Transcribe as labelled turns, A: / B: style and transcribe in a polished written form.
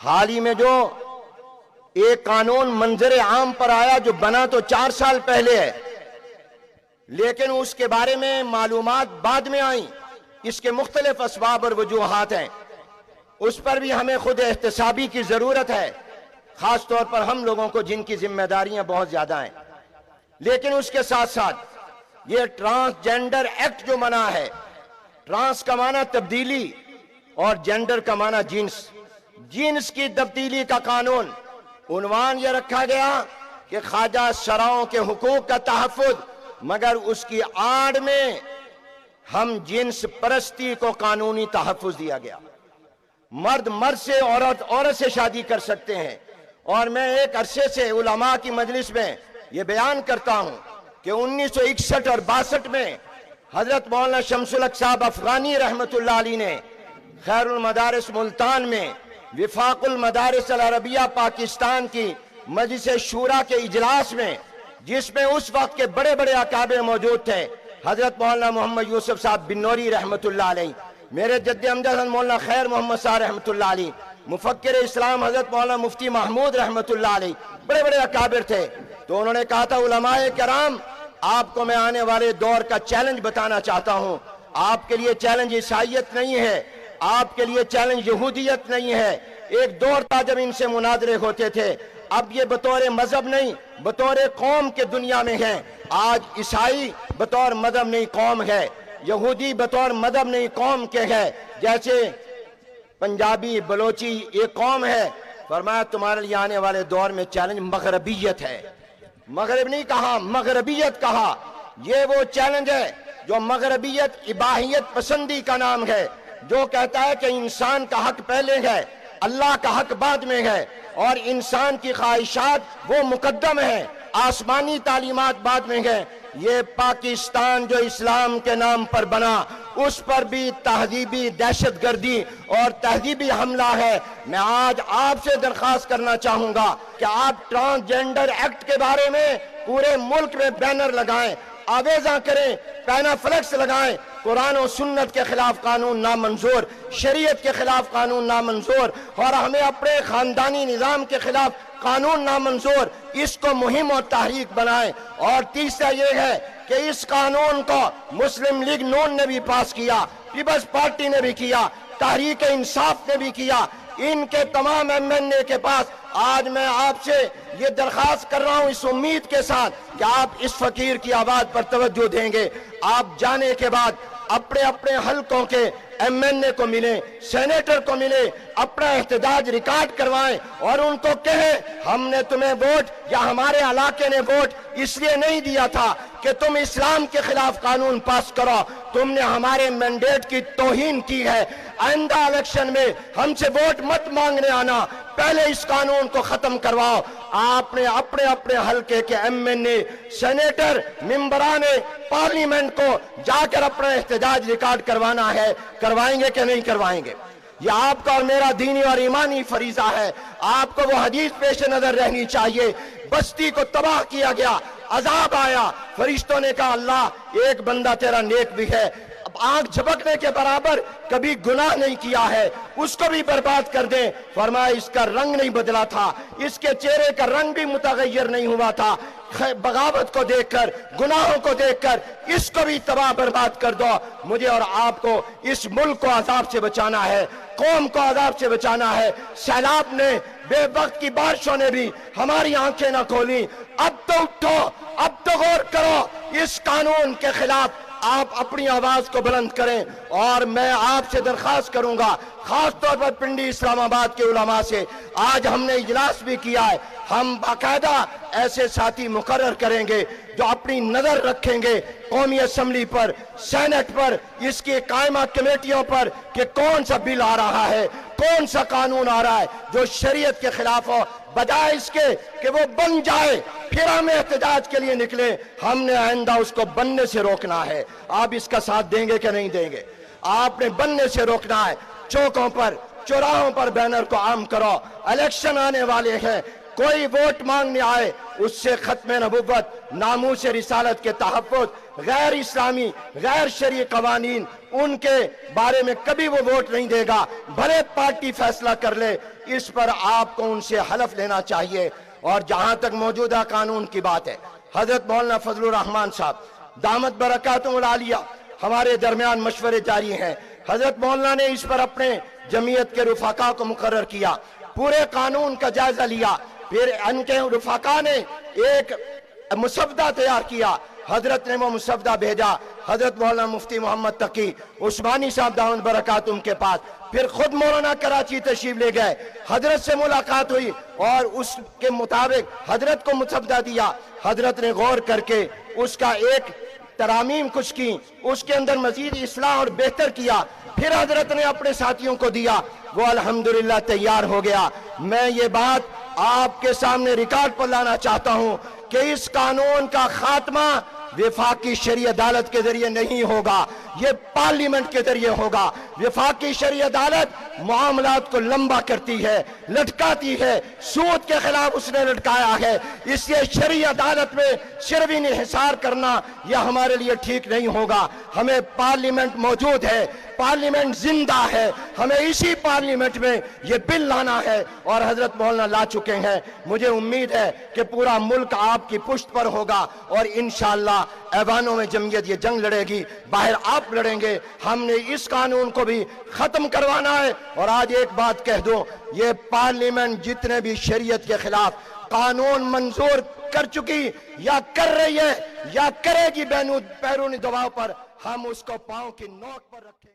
A: حال ہی میں جو ایک قانون منظر عام پر آیا جو بنا تو 4 سال پہلے ہے، لیکن اس کے بارے میں معلومات بعد میں آئیں، اس کے مختلف اسباب اور وجوہات ہیں، اس پر بھی ہمیں خود احتسابی کی ضرورت ہے، خاص طور پر ہم لوگوں کو جن کی ذمہ داریاں بہت زیادہ ہیں۔ لیکن اس کے ساتھ ساتھ یہ ٹرانسجنڈر ایکٹ جو بنا ہے، ٹرانس کا معنی تبدیلی اور جینڈر کا معنی جنس کی تبدیلی کا قانون، عنوان یہ رکھا گیا کہ خواجہ سراؤں کے حقوق کا تحفظ، مگر اس کی آڑ میں ہم جنس پرستی کو قانونی تحفظ دیا گیا۔ مرد مرد سے، عورت سے شادی کر سکتے ہیں، اور میں ایک عرصے سے علماء کی مجلس میں یہ بیان کرتا ہوں کہ 1961 اور 62 میں حضرت مولانا شمس الحق صاحب افغانی رحمت اللہ علیہ نے خیر المدارس ملتان میں وفاق المدارس العربیہ پاکستان کی مجلس شورا کے اجلاس میں، جس میں اس وقت کے بڑے بڑے اکابر موجود تھے، حضرت مولانا محمد یوسف صاحب بنوری رحمت اللہ علیہ، میرے جد امجد مولانا خیر محمد صاحب رحمت اللہ علیہ، مفکر اسلام حضرت مولانا مفتی محمود رحمت اللہ علیہ، بڑے بڑے اکابر تھے، تو انہوں نے کہا تھا علماء کرام، آپ کو میں آنے والے دور کا چیلنج بتانا چاہتا ہوں۔ آپ کے لیے چیلنج عیسائیت نہیں ہے، آپ کے لیے چیلنج یہودیت نہیں ہے۔ ایک دور تھا جب ان سے مناظرے ہوتے تھے، اب یہ بطور مذہب نہیں، بطور قوم کے دنیا میں ہیں۔ آج عیسائی بطور مذہب نہیں قوم ہے، یہودی بطور مذہب نہیں قوم کے ہے، جیسے پنجابی بلوچی ایک قوم ہے۔ فرمایا تمہارے لیے آنے والے دور میں چیلنج مغربیت ہے۔ مغرب نہیں کہا، مغربیت کہا۔ یہ وہ چیلنج ہے جو مغربیت اباحیت پسندی کا نام ہے، جو کہتا ہے کہ انسان کا حق پہلے ہے، اللہ کا حق بعد میں ہے، اور انسان کی خواہشات وہ مقدم ہیں، آسمانی تعلیمات بعد میں ہیں۔ یہ پاکستان جو اسلام کے نام پر بنا، اس پر بھی تہذیبی دہشت گردی اور تہذیبی حملہ ہے۔ میں آج آپ سے درخواست کرنا چاہوں گا کہ آپ ٹرانسجنڈر ایکٹ کے بارے میں پورے ملک میں بینر لگائیں، آویزاں کریں، پینا فلیکس لگائیں۔ قرآن و سنت کے خلاف قانون نامنظور، شریعت کے خلاف قانون نامنظور، اور ہمیں اپنے خاندانی نظام کے خلاف قانون نامنظور، اس کو مہم اور تحریک بنائیں۔ اور تیسرا یہ ہے کہ اس قانون کو مسلم لیگ نون نے بھی پاس کیا، پیپلز پارٹی نے بھی کیا، تحریک انصاف نے بھی کیا، ان کے تمام ایم این اے کے پاس آج میں آپ سے یہ درخواست کر رہا ہوں اس امید کے ساتھ کہ آپ اس فقیر کی آواز پر توجہ دیں گے۔ آپ جانے کے بعد اپنے اپنے حلقوں کے ایم این اے کو ملیں، سینیٹر کو ملیں، اپنا احتجاج ریکارڈ کروائیں اور ان کو کہیں ہم نے تمہیں ووٹ یا ہمارے علاقے نے ووٹ اس لیے نہیں دیا تھا کہ تم اسلام کے خلاف قانون پاس کرو، تم نے ہمارے مینڈیٹ کی توہین کی ہے۔ آئندہ الیکشن میں ہم سے ووٹ مت مانگنے آنا، پہلے اس قانون کو ختم کرواؤ۔ آپ نے اپنے اپنے حلقے کے ایم این اے، سینیٹر، ممبران پارلیمنٹ کو جا کر اپنا احتجاج ریکارڈ کروانا ہے۔ کروائیں گے کہ نہیں کروائیں گے؟ یہ آپ کا اور میرا دینی اور ایمانی فریضہ ہے۔ آپ کو وہ حدیث پیش نظر رہنی چاہیے، بستی کو تباہ کیا گیا، عذاب آیا، فرشتوں نے کہا اللہ ایک بندہ تیرا نیک بھی ہے، اب آنکھ جھپکنے کے برابر کبھی گناہ نہیں کیا ہے، اس کو بھی برباد کر دیں۔ فرمایا اس کا رنگ نہیں بدلا تھا، اس کے چہرے کا رنگ بھی متغیر نہیں ہوا تھا، بغاوت کو دیکھ کر، گناہوں کو دیکھ کر اس کو بھی تباہ برباد کر دو۔ مجھے اور آپ کو اس ملک کو عذاب سے بچانا ہے، قوم کو عذاب سے بچانا ہے۔ سیلاب نے، بے وقت کی بارشوں نے بھی ہماری آنکھیں نہ کھولیں۔ اب تو اٹھو، اب تو غور کرو، اس قانون کے خلاف آپ اپنی آواز کو بلند کریں۔ اور میں آپ سے درخواست کروں گا، خاص طور پر پنڈی اسلام آباد کے علماء سے، آج ہم نے اجلاس بھی کیا ہے، ہم باقاعدہ ایسے ساتھی مقرر کریں گے جو اپنی نظر رکھیں گے قومی اسمبلی پر، سینٹ پر، اس کی قائمہ کمیٹیوں پر کہ کون سا بل آ رہا ہے، کون سا قانون آ رہا ہے جو شریعت کے خلاف ہو، بجائے اس کے کہ وہ بن جائے پھر ہم احتجاج کے لیے نکلیں۔ ہم نے آئندہ اس کو بننے سے روکنا ہے۔ آپ اس کا ساتھ دیں گے کہ نہیں دیں گے؟ آپ نے بننے سے روکنا ہے۔ چوکوں پر، چوراہوں پر بینر کو عام کرو، الیکشن آنے والے ہیں، کوئی ووٹ مانگنے آئے اس سے ختم نبوت، ناموس رسالت کے تحفظ، غیر اسلامی غیر شرعی قوانین ان کے بارے میں کبھی وہ ووٹ نہیں دے گا، بھلے پارٹی فیصلہ کر لے، اس پر آپ کو ان سے حلف لینا چاہیے۔ اور جہاں تک موجودہ قانون کی بات ہے، حضرت مولانا فضل الرحمان صاحب دامت برکاتہم العالیہ ہمارے درمیان مشورے جاری ہیں۔ حضرت مولانا نے اس پر اپنے جمعیت کے رفقا کو مقرر کیا، پورے قانون کا جائزہ لیا، پھر ان کے رفقا نے ایک مسودہ تیار کیا، حضرت نے وہ مسودہ بھیجا حضرت مولانا مفتی محمد تقی عثمانی صاحب دامت برکاتہم کے پاس، پھر خود مولانا کراچی تشریف لے گئے، حضرت سے ملاقات ہوئی اور اس کے مطابق حضرت کو مسودہ دیا، حضرت نے غور کر کے اس کا ایک ترامیم کچھ کی، اس کے اندر مزید اصلاح اور بہتر کیا، پھر حضرت نے اپنے ساتھیوں کو دیا، وہ الحمدللہ تیار ہو گیا۔ میں یہ بات آپ کے سامنے ریکارڈ پر لانا چاہتا ہوں کہ اس قانون کا خاتمہ وفاقی شرعی عدالت کے ذریعے نہیں ہوگا، یہ پارلیمنٹ کے ذریعے ہوگا۔ وفاقی شرعی عدالت معاملات کو لمبا کرتی ہے، لٹکاتی ہے، سود کے خلاف اس نے لٹکایا ہے، اس لیے شرعی عدالت میں صرف انحصار کرنا یہ ہمارے لیے ٹھیک نہیں ہوگا۔ ہمیں پارلیمنٹ موجود ہے، پارلیمنٹ زندہ ہے، ہمیں اسی پارلیمنٹ میں یہ بل لانا ہے اور حضرت مولانا لا چکے ہیں۔ مجھے امید ہے کہ پورا ملک آپ کی پشت پر ہوگا اور انشاءاللہ ایوانوں میں جمعیت یہ جنگ لڑے گی، باہر آپ لڑیں گے۔ ہم نے اس قانون کو بھی ختم کروانا ہے۔ اور آج ایک بات کہہ دوں، یہ پارلیمنٹ جتنے بھی شریعت کے خلاف قانون منظور کر چکی یا کر رہی ہے یا کرے گی بیرونی دباؤ پر، ہم اس کو پاؤں کی نوک پر رکھیں گے۔